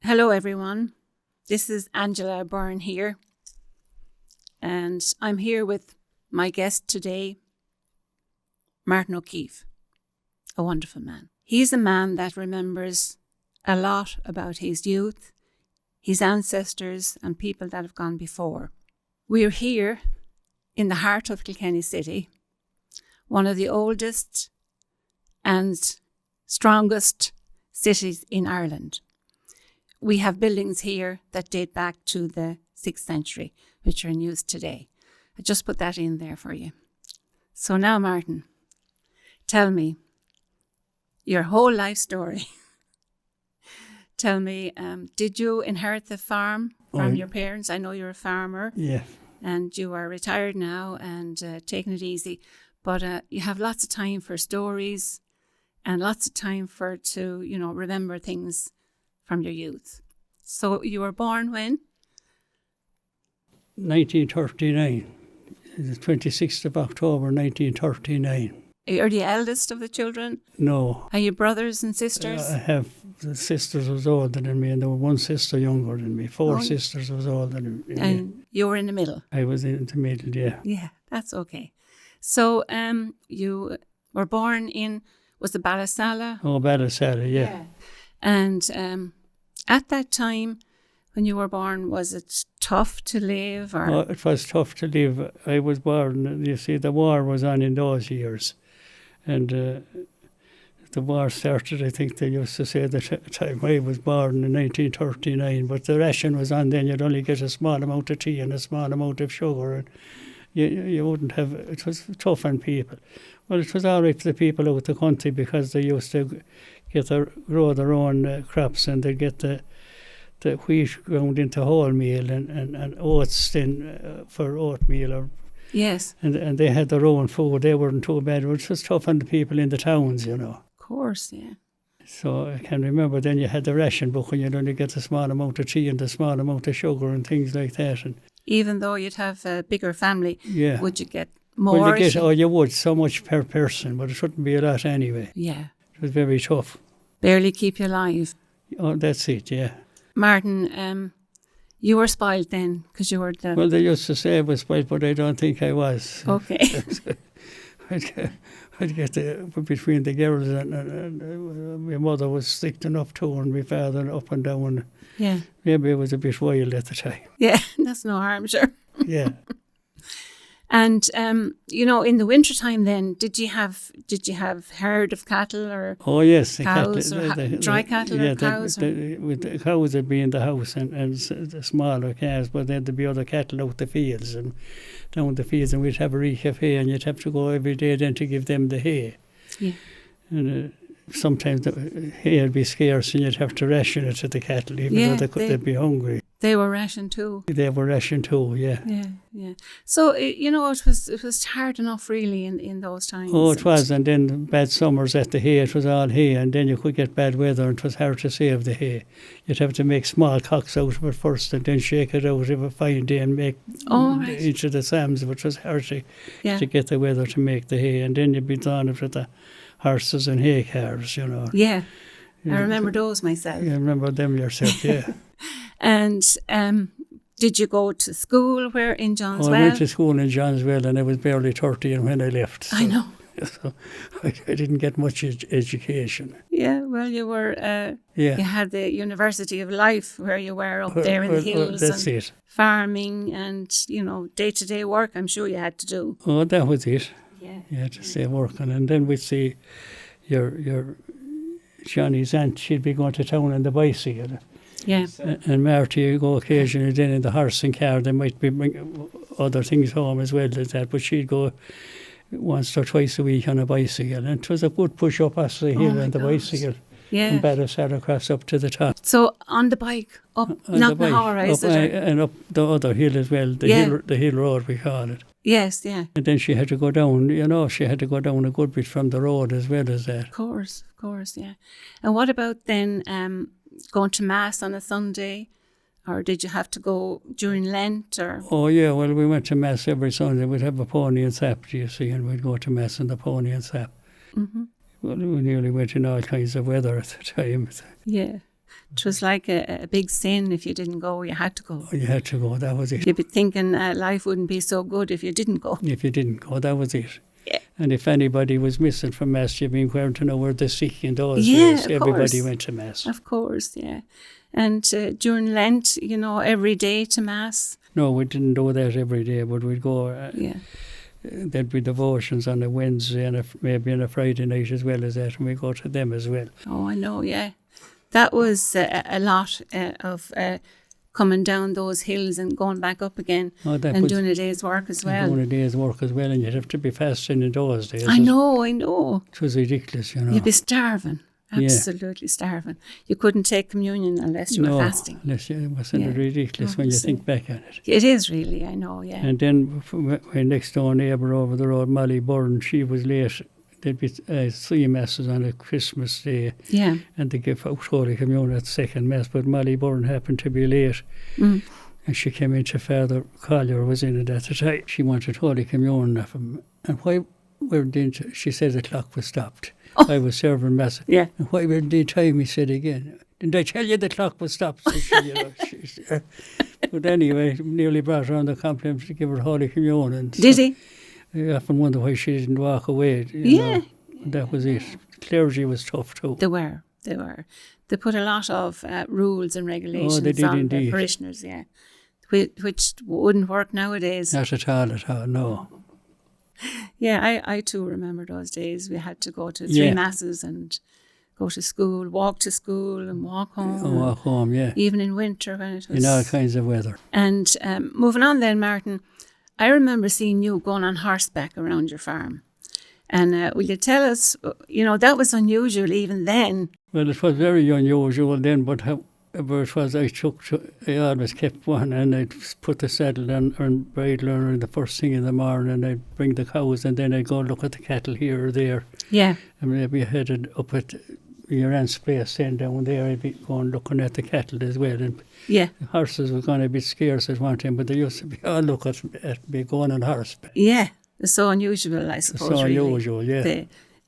Hello everyone, this is Angela Byrne here, and I'm here with my guest today, Martin O Keeffe, a wonderful man. He's a man that remembers a lot about his youth, his ancestors and people that have gone before. We're here in the heart of Kilkenny City, one of the oldest and strongest cities in Ireland. We have buildings here that date back to the 6th century, which are in use today. I just put that in there for you. So now, Martin, tell me your whole life story. Tell me, did you inherit the farm from your parents? I know you're a farmer. Yeah. And you are retired now and taking it easy. But you have lots of time for stories and lots of time to remember things from your youth. So you were born when? 1939. The 26th of October, 1939. You're the eldest of the children? No. Are you brothers and sisters? I have the sisters was older than me, and there was one sister younger than me. Four sisters was older than me. And you were in the middle? I was in the middle, yeah. Yeah, that's okay. So you were born in, was it Ballasalla? Oh, Ballasalla, yeah. And at that time, when you were born, was it tough to live? Or? Oh, it was tough to live. I was born, you see, the war was on in those years. And the war started, I think they used to say, the time I was born in 1939. But the ration was on then. You'd only get a small amount of tea and a small amount of sugar. And you wouldn't have, it was tough on people. Well, it was all right for the people out the country because they used to grow their own crops, and they'd get the wheat ground into wholemeal and oats then for oatmeal. Yes. And they had their own food. They weren't too bad. It was just tough on the people in the towns, you know. Of course, yeah. So I can remember then you had the ration book and you'd only get a small amount of tea and a small amount of sugar and things like that. And even though you'd have a bigger family, would you get more? Well, you would, so much per person, but it shouldn't be a lot anyway. Yeah. It was very tough. Barely keep you alive. Oh, that's it, yeah. Martin, you were spoiled then, because you were the... Well, they used to say I was spoiled, but I don't think I was. Okay. I'd get between the girls and my mother was strict enough too, and my father up and down. Yeah. Maybe I was a bit wild at the time. Yeah, that's no harm, sure. Yeah. And in the winter time, then did you have herd of cattle or? Oh yes, cows or dry cattle or cows? With the cows would be in the house and the smaller calves, but then there'd be other cattle out the fields and down the fields, and we'd have a reek of hay, and you'd have to go every day then to give them the hay. Yeah. And sometimes the hay would be scarce, and you'd have to ration it to the cattle, even though they'd be hungry. They were rationed too. They were rationed too, yeah. Yeah. So, it was hard enough really in those times. Oh, it was, and then bad summers at the hay, it was all hay, and then you could get bad weather, and it was hard to save the hay. You'd have to make small cocks out of it first, and then shake it out of a fine day and make each of the sams, which was hard to get the weather to make the hay, and then you'd be done with the horses and hay cars, you know. Yeah, I remember those myself. You remember them yourself, yeah. And did you go to school where in Johnswell? Oh, I went to school in Johnswell, and I was barely 30 when I left. So, I know. So I didn't get much education. Yeah, well, you were. You had the University of Life where you were up there in the hills. That's and it. Farming and day-to-day work. I'm sure you had to do. Oh, that was it. Yeah. You had to stay working, and then we'd see your Johnny's aunt. She'd be going to town on the bicycle. Yeah. And Marty would go occasionally then in the horse and car. They might be bringing other things home as well as that, but she'd go once or twice a week on a bicycle. And it was a good push up as the hill on the bicycle. Yeah. And Ballasalla across up to the top. So on the bike, up, not the horse, and up the other hill as well, the hill road we call it. Yes, yeah. And then she had to go down, she had to go down a good bit from the road as well as that. Of course, yeah. And what about then going to Mass on a Sunday? Or did you have to go during Lent? Or? Oh, yeah, well, we went to Mass every Sunday. We'd have a pony and sap, you see, and we'd go to Mass on the pony and sap. Mm-hmm. Well, we nearly went in all kinds of weather at the time. Yeah. It was like a big sin if you didn't go. You had to go. You had to go, that was it. You'd be thinking life wouldn't be so good if you didn't go. If you didn't go, that was it. Yeah. And if anybody was missing from Mass, you'd be inquiring to know where the sick in those Yeah, days. of Everybody course. went to Mass. Of course, yeah. And during Lent, every day to Mass. No, we didn't do that every day, but we'd go. Yeah. There'd be devotions on a Wednesday and maybe on a Friday night as well as that, and we go to them as well. Oh, I know, yeah. That was a lot of coming down those hills and going back up again and doing a day's work as well. Doing a day's work as well, and you'd have to be fasting in those days. I know. It was ridiculous, You'd be starving. Absolutely starving. You couldn't take communion unless you were fasting. Unless it wasn't ridiculous when you think back on it. It is really, I know, yeah. And then my next door neighbour over the road, Molly Byrne, she was late. There'd be 3 masses on a Christmas day. Yeah. And they give out Holy Communion at the second mass, but Molly Byrne happened to be late. And she came into Father Collier was in it at the time. She wanted Holy Communion of him. And why weren't she said the clock was stopped. I was serving Mass. Yeah. And why weren't they time, he said again. Didn't I tell you the clock was stopped? So she, but anyway, nearly brought her on the compliment to give her Holy Communion. Did he? I often wonder why she didn't walk away. You know. That was it. Clergy was tough too. They were. They put a lot of rules and regulations on the parishioners, which wouldn't work nowadays. Not at all, no. Yeah, I too remember those days. We had to go to 3 masses and go to school, walk to school and walk home. Walk home, yeah. Even in winter when it was... In all kinds of weather. And moving on then, Martin, I remember seeing you going on horseback around your farm. And will you tell us, that was unusual even then. Well, it was very unusual then, but however it was, I always kept one, and I'd put the saddle on and bridle on her the first thing in the morning, and I'd bring the cows, and then I'd go look at the cattle here or there. Yeah. And maybe headed up at your aunt's place, then down there, I'd be going looking at the cattle as well. And the horses were going to be scarce at one time, but they used to be all look at me going on horseback. Yeah. It's so unusual, I suppose. So unusual, yeah.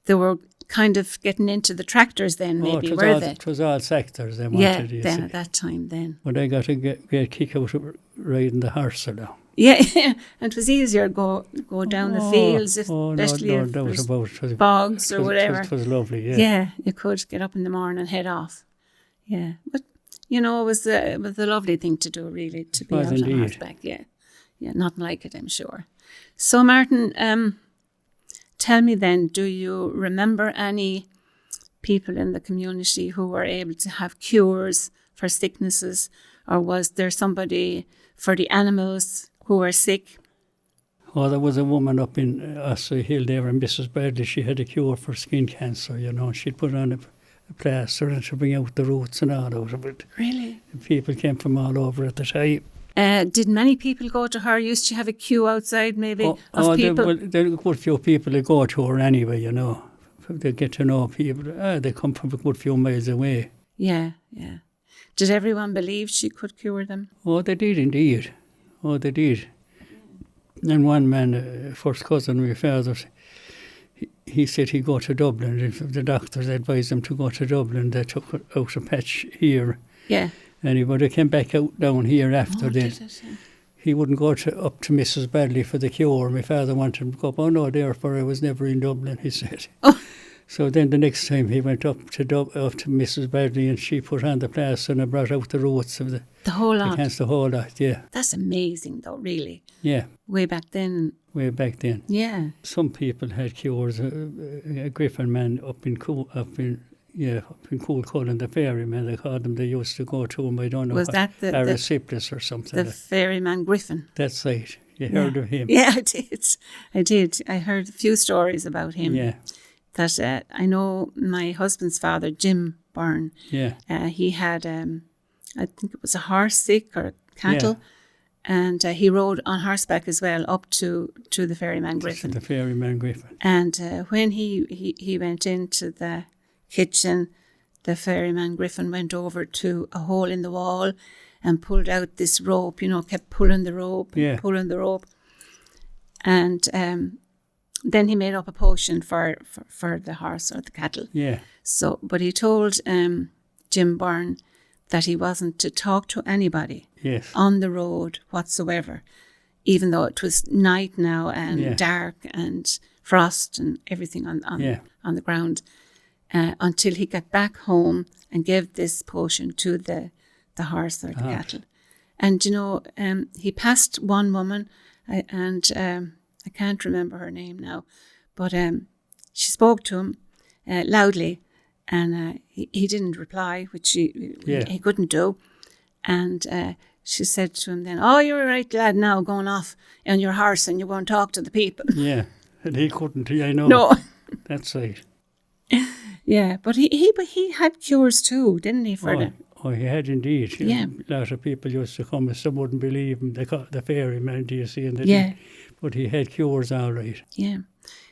They were kind of getting into the tractors then, maybe, were they? It was all sectors they wanted, you see. At that time then. But I got a great kick out of riding the horse now. Yeah, and it was easier go down the fields, especially if there was bogs or whatever. It was lovely, yeah. Yeah, you could get up in the morning and head off. Yeah, but, it was a lovely thing to do, really, to be out on horseback, yeah. Yeah, nothing like it, I'm sure. So, Martin, tell me then, do you remember any people in the community who were able to have cures for sicknesses, or was there somebody for the animals who were sick? Oh, there was a woman up in Ossory Hill there, and Mrs. Bradley, she had a cure for skin cancer, She'd put on a plaster and to bring out the roots and all out of it. Really? And people came from all over at the time. Did many people go to her? Used she have a queue outside, maybe, of people? There were a good few people that go to her anyway, They get to know people. They come from a good few miles away. Yeah, yeah. Did everyone believe she could cure them? Oh, they did indeed. Oh, they did. And one man, first cousin of my father's, he said he'd go to Dublin. If the doctors advised him to go to Dublin, they took out a patch here. Yeah. And he would have came back out down here after that. He wouldn't go up to Mrs. Bradley for the cure. My father wanted him to go up. Oh no, therefore I was never in Dublin, he said. Oh. So then the next time he went up to Mrs. Bradley, and she put on the plaster and brought out the roots of the whole lot. Against the whole lot, yeah. That's amazing though, really. Yeah. Way back then. Yeah. Some people had cures. A Griffin man up in Coolcullen, the ferryman, they called them. They used to go to him. I don't know. Was that the Erysipelas or something? The ferryman Griffin. That's right. You heard of him? Yeah, I did. I heard a few stories about him. Yeah. That I know my husband's father, Jim Byrne. Yeah. He had, I think it was a horse sick or cattle. Yeah. And he rode on horseback as well up to the ferryman Griffin. The ferryman Griffin. And when he went into the kitchen, the ferryman Griffin went over to a hole in the wall and pulled out this rope, kept pulling the rope, pulling the rope. And then he made up a potion for the horse or the cattle. Yeah. So, but he told Jim Byrne that he wasn't to talk to anybody Yes. on the road whatsoever, even though it was night now and dark and frost and everything on the ground, until he got back home and gave this potion to the horse or the cattle. And, he passed one woman, and I can't remember her name now, but she spoke to him loudly, and he didn't reply, which he couldn't do. And she said to him then, "Oh, you're a right lad now, going off on your horse and you won't talk to the people." Yeah, and he couldn't, I know. No. That's right. Yeah, but he had cures too, didn't he, for them? Oh, he had indeed. Yeah. A lot of people used to come and some wouldn't believe him. They called the fairy man, do you see? But he had cures all right. Yeah.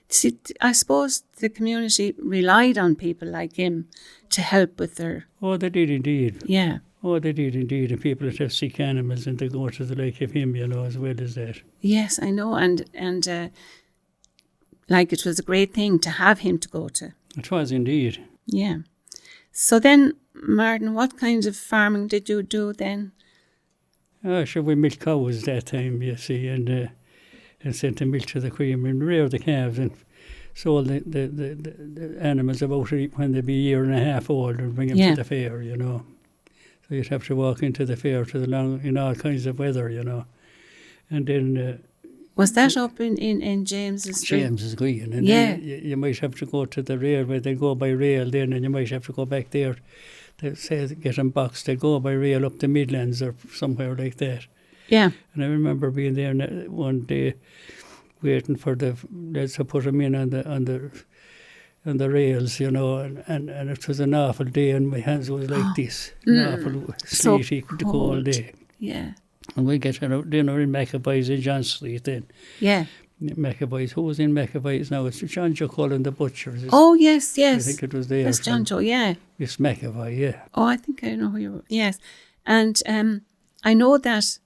See, I suppose the community relied on people like him to help with their... Oh, they did indeed. Yeah. Oh, they did indeed. And people that have sick animals and they go to the like of him, as well as that. Yes, I know. And it was a great thing to have him to go to. It was indeed. Yeah. So then, Martin, what kinds of farming did you do then? Oh, sure, we milked cows that time, you see, and sent the milk to the cream and reared the calves and sold the animals about when they'd be a year and a half old and bring them to the fair, So you'd have to walk into the fair in all kinds of weather, And then... was that up in James's Street? James's Green. And then you might have to go to the railway. They'd go by rail then, and you might have to go back there. They say get them boxed. They'd go by rail up the Midlands or somewhere like that. Yeah. And I remember being there one day waiting for the lads to put them in on the rails, and it was an awful day, and my hands was like this. An awful sleety, cold day. Yeah. And we get dinner in McAvoy's in John Street then. Yeah. McAvoy's. Who was in McAvoy's now? It's John Joe Cullen, the butchers. Oh, yes. I think it was there. That's John Joe, yeah. It's McAvoy, yeah. Oh, I think I know who you were. Yes. And I know that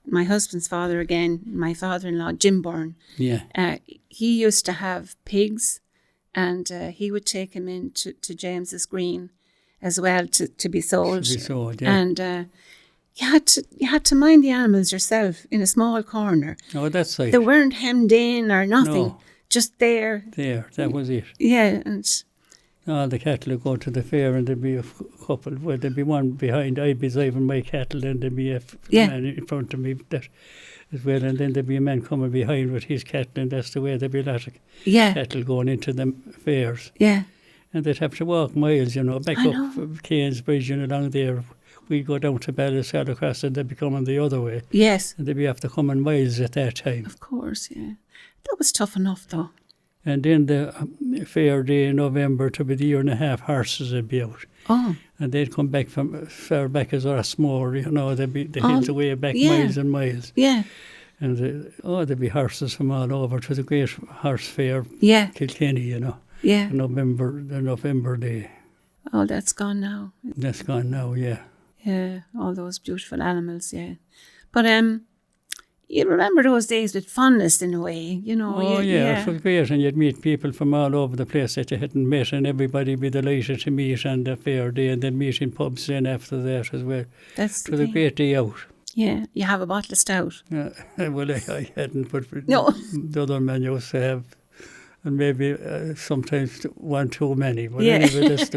my husband's father again, my father-in-law, Jim Byrne, he used to have pigs, and he would take him in to James's Green as well to be sold. To be sold, yeah. And you had to mind the animals yourself in a small corner. Oh, that's right. They weren't hemmed in or nothing. No. Just there. There, that was it. Yeah, and... all the cattle would go to the fair, and there'd be a couple. Well, there'd be one behind. I'd be driving my cattle, and there'd be a man in front of me that as well, and then there'd be a man coming behind with his cattle, and that's the way there'd be a lot of cattle going into the fairs. Yeah. And they'd have to walk miles, back up Cairns Bridge and along there. We'd go down to Ballasalla across, and they'd be coming the other way. Yes. And they'd be after coming miles at that time. Of course, yeah. That was tough enough, though. And then the fair day in November, to be the year and a half, horses would be out. Oh. And they'd come back from far back as Rossmore, they'd hit away back miles and miles. Yeah. And there'd be horses from all over. It was a great horse fair. Yeah. Kilkenny, Yeah. The November day. Oh, that's gone now. That's gone now, yeah. Yeah, all those beautiful animals, yeah. But you remember those days with fondness in a way, Oh, it was great, and you'd meet people from all over the place that you hadn't met, and everybody would be delighted to meet on the fair day, and then meet in pubs then after that as well. It was a great day out. Yeah, you have a bottle of stout. Well, I hadn't, but the other men used to have, and maybe sometimes one too many. But anyway, that's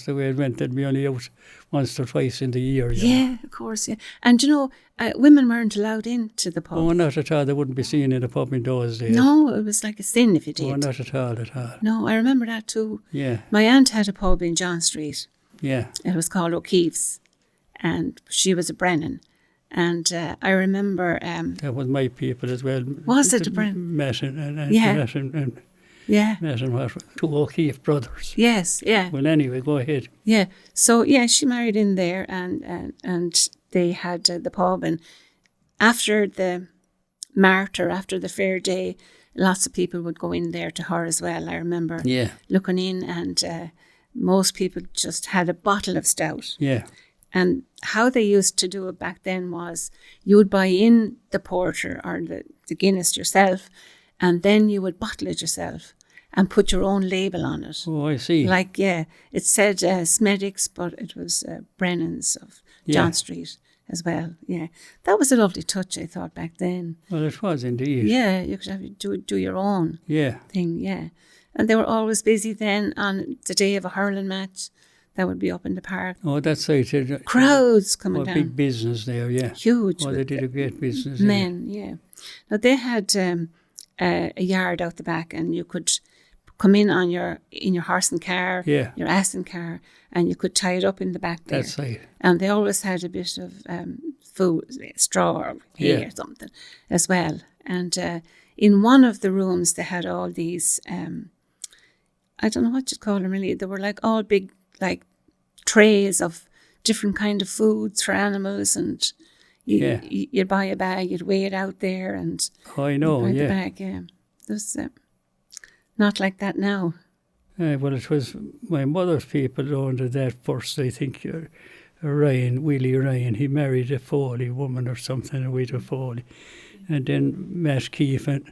the way it went. They'd be only out once or twice in the year. Yeah, of course, yeah. And women weren't allowed into the pub. Oh, not at all. They wouldn't be seen in a pub in those days. No, it was like a sin if you did. Oh, not at all. No, I remember that too. Yeah. My aunt had a pub in John Street. Yeah. It was called O Keeffe's, and she was a Brennan. And I remember... that was my people as well. Was it a Brennan? Matt and yeah. Matt and what? Two O'Keeffe brothers. Yes, yeah. Well, anyway, go ahead. Yeah. So, she married in there, and they had the pub. And after the mart or after the fair day, lots of people would go in there to her as well. I remember looking in, and most people just had a bottle of stout. Yeah. And how they used to do it back then was you would buy in the porter or the Guinness yourself, and then you would bottle it yourself. and put your own label on it. Oh, I see. Like, yeah, it said Smedics, but it was Brennan's of John Street as well. Yeah, that was a lovely touch, I thought, back then. Well, it was indeed. Yeah, you could have do your own thing, yeah. And they were always busy then on the day of a hurling match. That would be up in the park. Oh, that's right. Crowds coming down. Big business there, yeah. Huge. Oh, they did a great business. Men, yeah. Now, they had a yard out the back, and you could come in in your horse and car, your ass and car, and you could tie it up in the back there. That's right. And they always had a bit of food, straw or hay or something as well. And in one of the rooms, they had all these, I don't know what you'd call them really. They were like all big, like trays of different kind of foods for animals, and you'd buy a bag, you'd weigh it out there, and I know, the bag, There's not like that now. Well, it was my mother's people owned that first, I think. Willie Ryan, he married a Foley woman or something, a widow Foley. And then Matt Keeffe and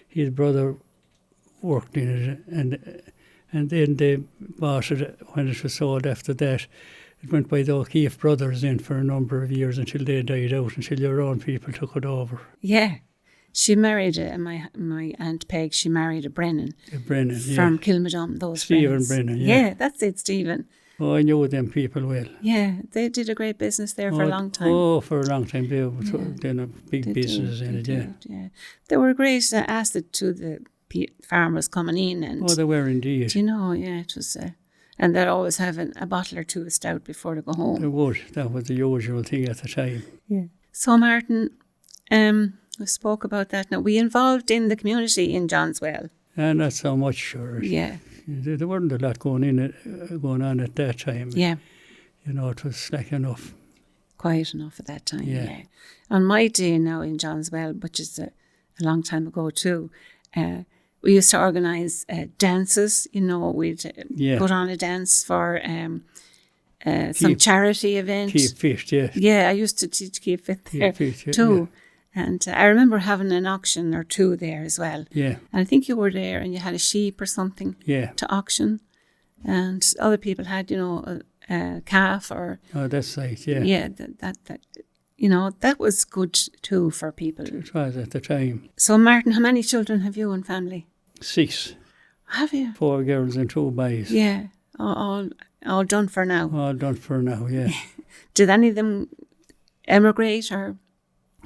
his brother worked in it, and then they bought it when it was sold after that. It went by the O'Keeffe brothers in for a number of years until they died out, until your own people took it over. Yeah. She married, my Aunt Peg, she married a Brennan. From Kilmadum, those Stephen friends. Brennan, Yeah, that's it, Stephen. Oh, I knew them people well. Yeah, they did a great business there for a long time. Oh, for a long time. They did a big business in it, yeah. They were a great asset to the farmers coming in. And, they were indeed. You know, it was... and they'd always have a bottle or two of stout before they go home. They would. That was the usual thing at the time. Yeah. So, Martin, we spoke about that now. We involved in the community in Johnswell. And not so much, sure. Yeah. There wasn't a lot going on at that time. Yeah. You know, it was slack enough. Quiet enough at that time, yeah. On my day now in Johnswell, which is a long time ago too, we used to organise dances. You know, we'd put on a dance for some charity event. Keep Fit, yeah. Yeah, I used to teach Keep Fit there too. Yeah. And I remember having an auction or two there as well. Yeah. And I think you were there and you had a sheep or something to auction. And other people had, you know, a calf or... Oh, that's right, yeah. Yeah, that you know, that was good too for people. It was at the time. So, Martin, how many children have you and family? 6. Have you? 4 girls and 2 boys. Yeah, all done for now. All done for now, yeah. Did any of them emigrate or...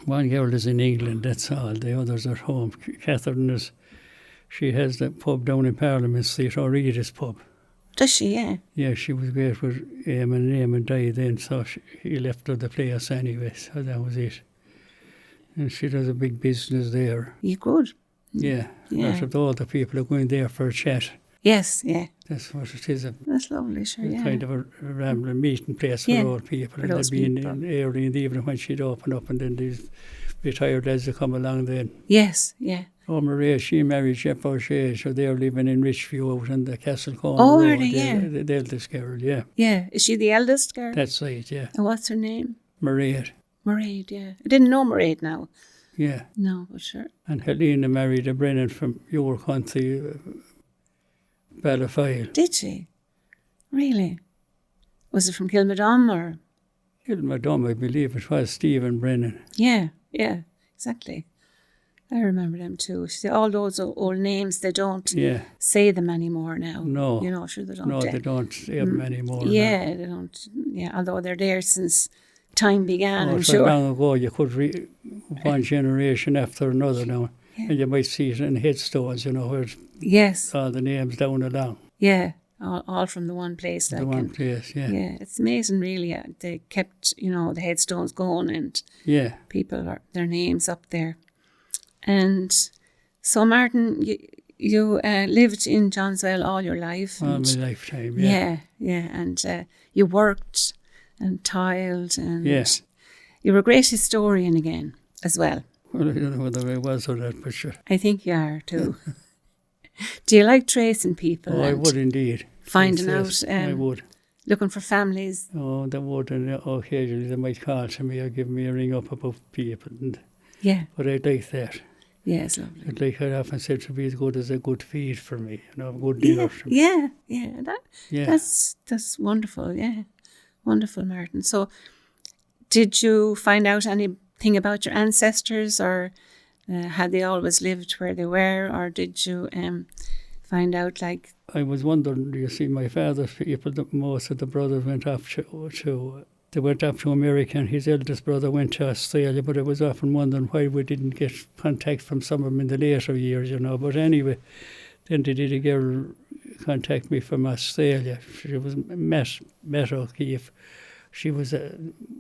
One girl is in England, that's all. The others are home. Catherine she has the pub down in Parliament Street, O'Reilly's pub. Does she, yeah? Yeah, she was great with Eamon died then, so he left her the place anyway, so that was it. And she does a big business there. You good? Yeah. Lots of all the people are going there for a chat. Yes, yeah. That's what it is. That's lovely, sure, yeah. Kind of a rambling meeting place for old people. And they'd be in early in the evening when she'd open up, and then these retired lads would come along then. Yes, yeah. Oh, Maria, she married Jeff O'Shea, so they're living in Richview out in the Castle Corner. Oh, are they, yeah. The eldest girl, yeah. Yeah, is she the eldest girl? That's right, yeah. And what's her name? Mairead. Mairead, yeah. I didn't know Mairead now. Yeah. No, but sure. And Helena married a Brennan from your country, Ballasalla. Did she? Really? Was it from Kilmadum or? Kilmadum, I believe it was. Stephen Brennan. Yeah, exactly. I remember them too. See, all those old names, they don't say them anymore now. No. You know, sure they don't. No, they don't say them anymore. Yeah, they don't. Yeah, although they're there since time began, I'm so sure. Long ago, you could read one generation after another now. Yeah. And you might see it in headstones, you know, where all the names down along. Yeah, all from the one place. The one place, yeah. Yeah, it's amazing, really. They kept, you know, the headstones going and people are their names up there. And so, Martin, you lived in Johnswell all your life. All my lifetime, yeah. Yeah, and you worked and tiled and you were a great historian again as well. Well, I don't know whether I was or not, but sure. I think you are too. Do you like tracing people? Oh, I would indeed. Finding out? I would. Looking for families? Oh, they would, and occasionally they might call to me or give me a ring up about people. But I like that. Yes, lovely. But like I often said, to be as good as a good feed for me, a good dinner for me. Yeah. Yeah. That's wonderful. Yeah, wonderful, Martin. So, did you find out anything about your ancestors, or had they always lived where they were, or did you find out like? I was wondering, you see, my father's people, most of the brothers went off they went off to America, and his eldest brother went to Australia, but I was often wondering why we didn't get contact from some of them in the later years, But anyway, then they did a girl contact me from Australia. She was Martin O Keeffe. She was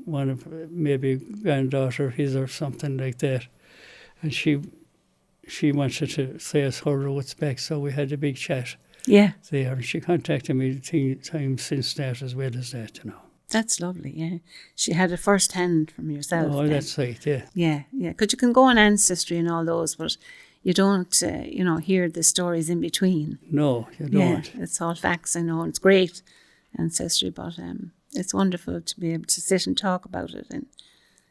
one of maybe granddaughter of his or something like that. And she wanted to say us her roots back, so we had a big chat there. And she contacted me times since that as well as that, That's lovely, yeah. She had it first hand from yourself. Oh, then. That's right, yeah. Yeah. Because you can go on Ancestry and all those, but you don't, hear the stories in between. No, you don't. Yeah, it's all facts, I know. It's great, Ancestry, but it's wonderful to be able to sit and talk about it and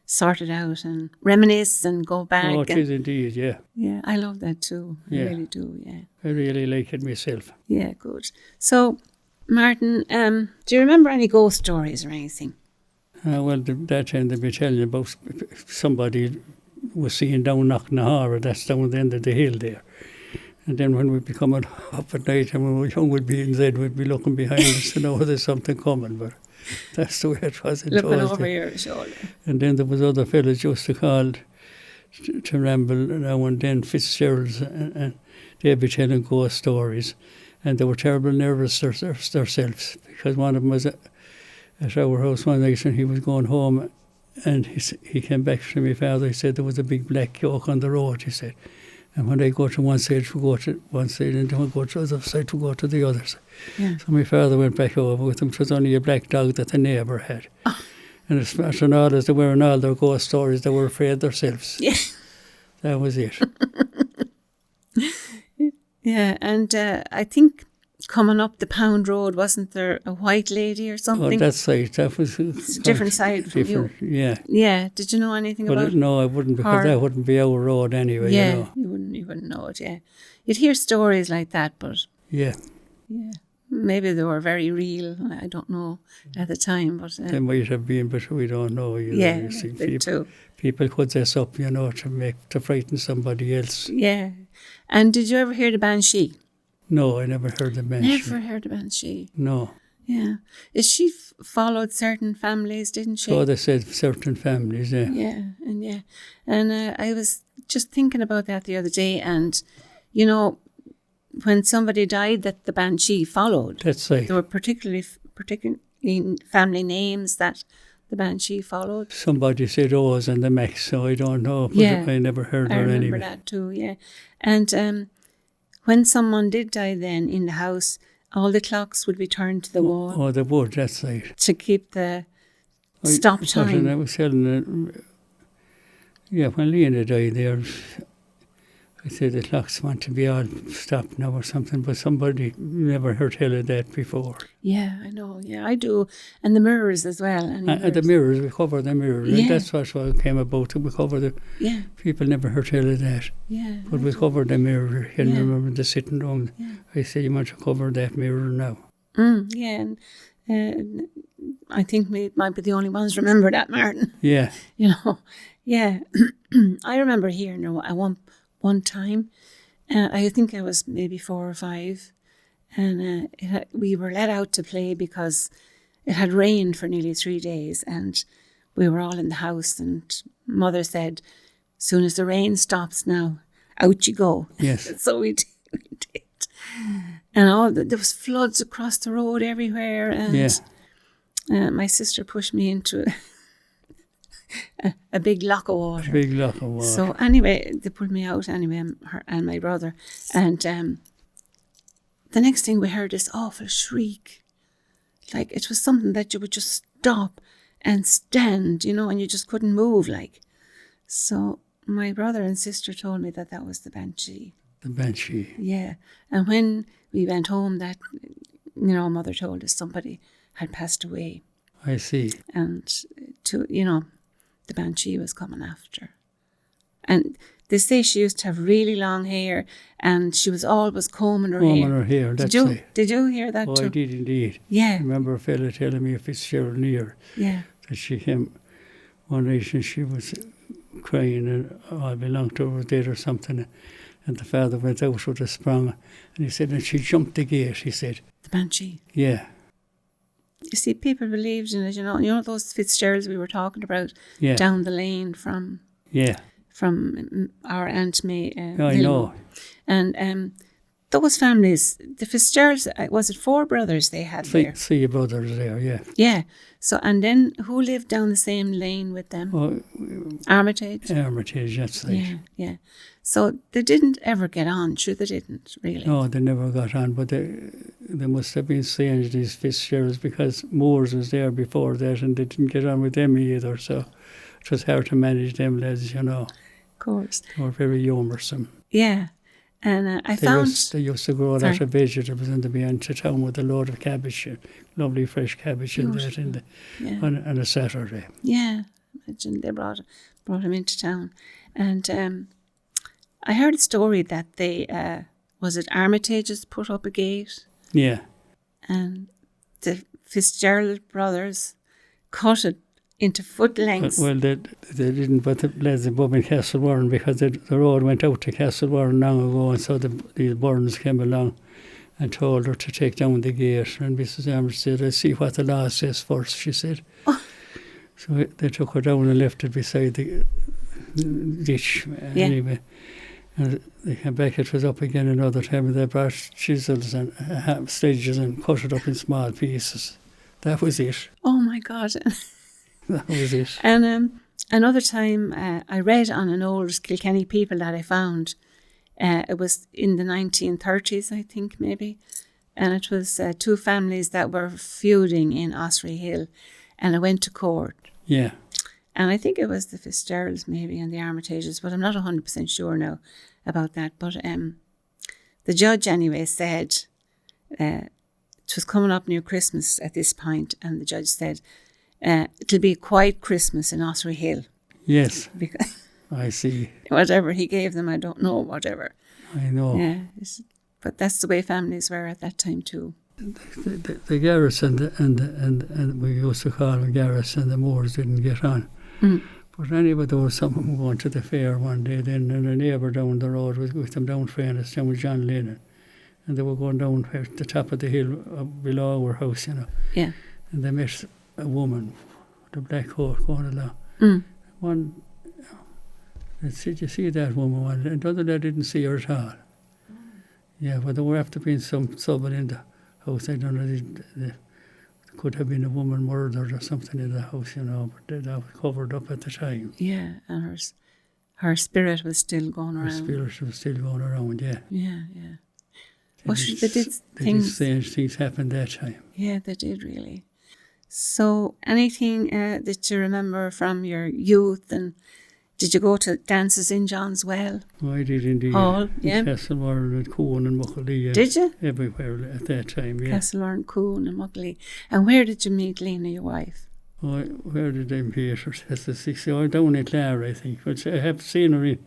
sort it out and reminisce and go back. Oh, it is indeed, yeah. Yeah, I love that too. I really do, yeah. I really like it myself. Yeah, good. So, Martin, do you remember any ghost stories or anything? Well, that time they'd be telling you about somebody was seen down knocking the horror, that's down the end of the hill there. And then when we'd be coming up at night and when we were young, we'd be in bed, we'd be looking behind us to know there's something coming, but that's the way it was. Looking over your shoulder. And then there was other fellas just to call to ramble now and then, Fitzgerald's, and they'd be telling ghost stories. And they were terribly nervous themselves, because one of them was at our house one night and he was going home, and he came back to my father. He said there was a big black yoke on the road, he said. And when they go to one side, we go to one side, and then we go to the other side, we go to the other side. Yeah. So my father went back over with him. It was only a black dog that the neighbour had. Oh. And as much and all as they were in all their ghost stories, they were afraid themselves. Yeah. That was it. Yeah, and I think coming up the Pound Road, wasn't there a white lady or something? Oh, that's right. That was it's a different side from you. Yeah. Yeah. Did you know anything about it? No, I wouldn't, because that wouldn't be our road anyway. Yeah, you wouldn't know it. Yeah, you'd hear stories like that, but yeah, maybe they were very real. I don't know at the time, but they might have been, but we don't know. You see, people put this up, to frighten somebody else. Yeah. And did you ever hear the Banshee? No, I never heard the Banshee. Never heard the Banshee? No. Yeah. She followed certain families, didn't she? Oh, they said certain families, yeah. Yeah. And I was just thinking about that the other day, and, when somebody died that the Banshee followed. That's right. There were particularly family names that the Banshee followed. Somebody said Oz and the Max, so I don't know. But I never heard her anyway. I remember that too, yeah. And when someone did die then in the house, all the clocks would be turned to the wall. Oh, they would, that's right. To keep the stop time. And I was telling when Lena died there, I said the clocks want to be all stopped now or something, but somebody never heard tell of that before. Yeah, I know. Yeah, I do. And the mirrors as well. And the mirrors, we cover the mirrors. Yeah. And that's what it came about. We cover the... Yeah. People never heard tell of that. Yeah. But we covered the mirror. I remember the sitting room. Yeah. I said, you want to cover that mirror now. Yeah, and I think we might be the only ones remember that, Martin. Yeah. Yeah. I remember hearing at one time, I think I was maybe 4 or 5, and we were let out to play because it had rained for nearly 3 days, and we were all in the house, and Mother said, as soon as the rain stops now, out you go. Yes. So we did. And there was floods across the road everywhere, and my sister pushed me into a big lock of water. So anyway, they pulled me out anyway, her and my brother. And the next thing we heard this awful shriek. Like it was something that you would just stop and stand, and you just couldn't move like. So my brother and sister told me that was the Banshee. The Banshee. Yeah. And when we went home that, Mother told us somebody had passed away. I see. And the Banshee was coming after. And they say she used to have really long hair, and she was always combing her hair. That's Did you hear that too? I did indeed. Yeah. I remember a fella telling me if it's Cheryl Near that she came one night and she was crying and I belonged to her dead or something, and the father went out with a sprung, and he said, and she jumped the gate, he said. The banshee. Yeah. You see, people believed in it, you know those Fitzgeralds we were talking about down the lane from our Aunt May. I know. And those families, the Fitzgeralds, was it 4 brothers they had there? 3 brothers there, yeah. Yeah. So, and then who lived down the same lane with them? Armitage? Armitage, that's right. Yeah. So they didn't ever get on, sure they didn't, really. No, they never got on, but they must have been strange, these Fitzgeralds, because Moores was there before that and they didn't get on with them either, so it was hard to manage them lads, you know. Of course. They were very humoursome. Yeah. And they used to grow a lot of vegetables and they'd be into town with a load of cabbage, lovely fresh cabbage and that on a Saturday. Yeah, imagine they brought him into town. And I heard a story that they, was it Armitage's put up a gate? Yeah. And the Fitzgerald brothers cut it into foot lengths. Well, they didn't, but the lads above in Castlewarren, because the road went out to Castlewarren long ago, and so the Byrnes came along and told her to take down the gate. And Mrs. Amber said, I see what the law says first, she said. Oh. So they took her down and left it beside the ditch. Anyway, and they came back, it was up again another time, and they brought chisels and sledges and cut it up in small pieces. That was it. Oh my God. That was it. And another time I read on an old Kilkenny people that I found. It was in the 1930s, I think, maybe. And it was 2 families that were feuding in Ossory Hill. And I went to court. Yeah. And I think it was the Fitzgeralds maybe and the Armitages, but I'm not 100% sure now about that. But the judge anyway said it was coming up near Christmas at this point, and the judge said, it'll be a quiet Christmas in Ossory Hill. Yes, because I see. Whatever he gave them, I don't know, whatever. I know. Yeah, but that's the way families were at that time too. The Garrets and we used to call them Garrets and the Moores didn't get on. Mm. But anyway, there was someone going to the fair one day then, and a neighbour down the road was with them down Fairness, down with John Lennon. And they were going down at the top of the hill below our house, you know. Yeah. And they met a woman with a black coat going along. Mm. One, they said, you see that woman? And the other lad didn't see her at all. Yeah, but there were after being some trouble in the house. I don't know, there could have been a woman murdered or something in the house, you know, but that was covered up at the time. Yeah, and her spirit was still going around. Her spirit was still going around, yeah. Yeah. Well, they did strange things happened that time. Yeah, they did really. So, anything that you remember from your youth, and did you go to dances in Johnswell? Oh, I did indeed. All, yeah. Castlewarren and Coon and Muckley. Did you? Everywhere at that time, yeah. Castlewarren, Coon and Muckley. And where did you meet Lena, your wife? Oh, where did I meet her? Oh, down in Clara, I think. But I have seen her in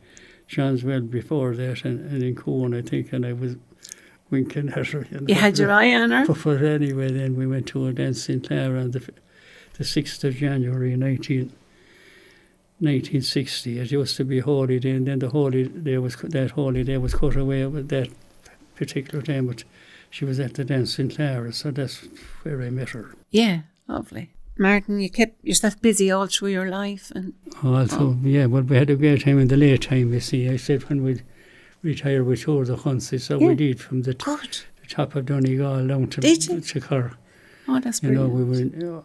Johnswell before that, and in Coon, I think, and I was winking at her. You had your eye on her? But anyway, then we went to a dance in Clara on the 6th of January 1960. It used to be Holy Day, and then that Holy Day was cut away with that particular time, but she was at the dance in Clara, so that's where I met her. Yeah, lovely. Martin, you kept yourself busy all through your life. Yeah, well, we had a great time in the late time, you see. I said when we'd retire, we toured the country, so we did from the top of Donegal down to Cork. Oh, that's brilliant.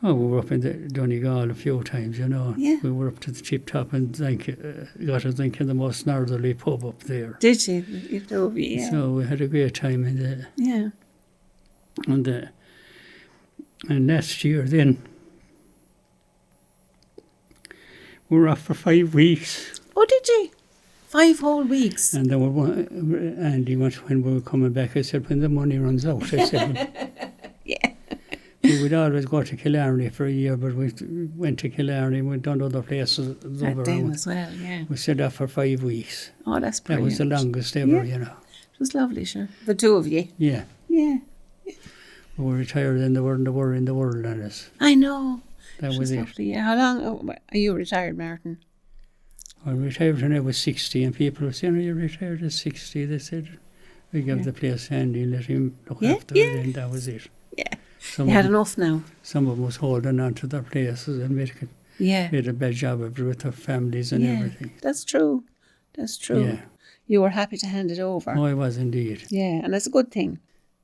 We were up in the Donegal a few times, you know. Yeah. We were up to the tip top and got a drink in the most northerly pub up there. Did you? Yeah. So we had a great time in the... Yeah. And last year then, we were off for 5 weeks. Oh, did you? 5 whole weeks? And then Andy went, when we were coming back, I said, when the money runs out, I said... Yeah. We would always go to Kilkenny for a year, but we went to Kilkenny and we done other places. That then as well, yeah. We stayed there for 5 weeks. Oh, that's That brilliant. was the longest ever, you know. It was lovely, sure. The two of you. Yeah. Yeah. We were retired and they weren't the worry in the world on us. I know. That was it. Lovely. Yeah. How long are you retired, Martin? I retired when I was 60, and people were saying, "Are you retired at 60?" They said, "We give the place handy and let him look after it," and that was it. Yeah. Some You had enough now. Some of them was holding on to their places and made a bad job of it with their families and everything. That's true. That's true. Yeah. You were happy to hand it over. Oh, I was indeed. Yeah, and that's a good thing.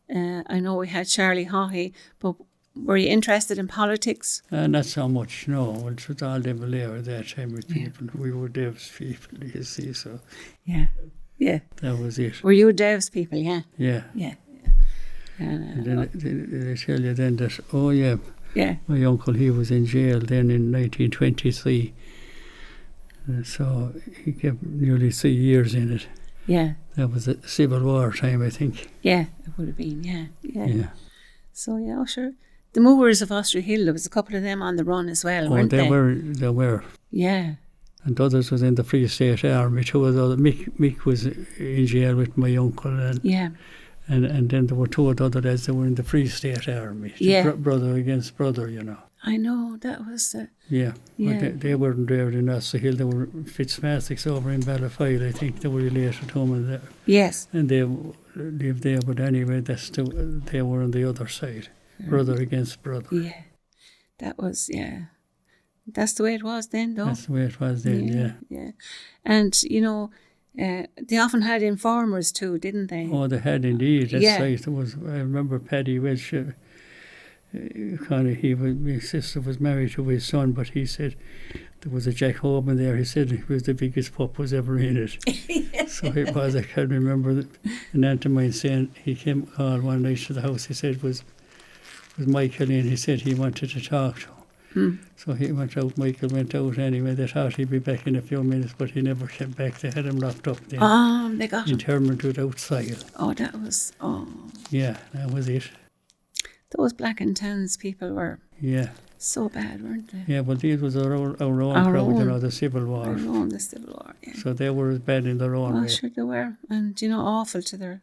I know we had Charlie Haughey, but were you interested in politics? Not so much, no. It was all them there at that time with people. We were Dev's people, you see, so. Yeah. Yeah. That was it. Were you a Dev's people? Yeah. Yeah. Yeah. And then they tell you then that, oh yeah, yeah, my uncle, he was in jail then in 1923. So he kept nearly 3 years in it. Yeah. That was the Civil War time, I think. Yeah, it would have been, yeah. So, yeah, oh, sure. The Movers of Austria Hill, there was a couple of them on the run as well, weren't they? They were. Yeah. And others was in the Free State Army. Two of those, Mick was in jail with my uncle. And then there were two of the other lads that were in the Free State Army. Brother against brother, you know. I know, that was... Well, they weren't there in Austria Hill. They were Fitzmathic's over in Ballasalla, I think. They were related to him. And yes. And they lived there, but anyway, they were on the other side. Brother against brother. Yeah. That was, That's the way it was then, though. That's the way it was then, yeah. And, you know, they often had informers too, didn't they? Oh, they had indeed. That's right. I remember Paddy Welsh, my sister was married to his son, but he said there was a Jack Hoban there. He said it was the biggest pup was ever in it. So it was. I can remember an aunt of mine saying he came called one night to the house. He said it was Michael in. He said he wanted to talk to him. So he went out. Michael went out anyway. They thought he'd be back in a few minutes, but he never came back. They had him locked up then. They got him. Internment without trial. Oh, that was... Oh. Yeah, that was it. Those Black and Tans people were so bad, weren't they? Yeah, but these was our own crowd, you know, the Civil War. Our own, the Civil War, yeah. So they were as bad in their own way. Sure they were. And, you know, awful to their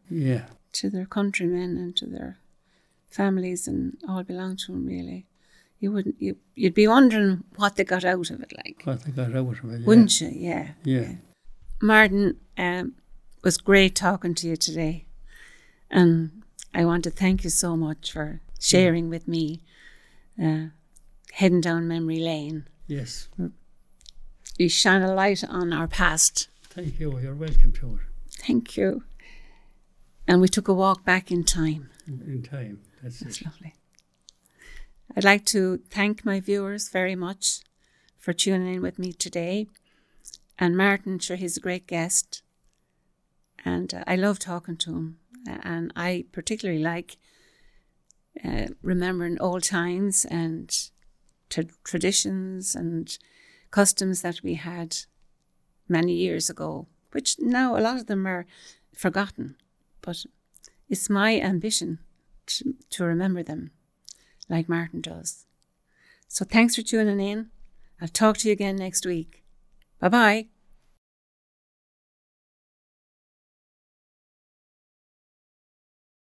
countrymen and to their families and all belonged to them, really. You'd be wondering what they got out of it, like. What they got out of it, wouldn't you? Yeah. Martin, was great talking to you today. And I want to thank you so much for sharing with me, heading down memory lane. Yes. You shine a light on our past. Thank you. You're welcome to it. Thank you. And we took a walk back in time. In time. That's lovely. I'd like to thank my viewers very much for tuning in with me today. And Martin, sure, he's a great guest. And I love talking to him. And I particularly like remembering old times and traditions and customs that we had many years ago, which now a lot of them are forgotten. But it's my ambition to remember them like Martin does. So thanks for tuning in. I'll talk to you again next week. Bye-bye.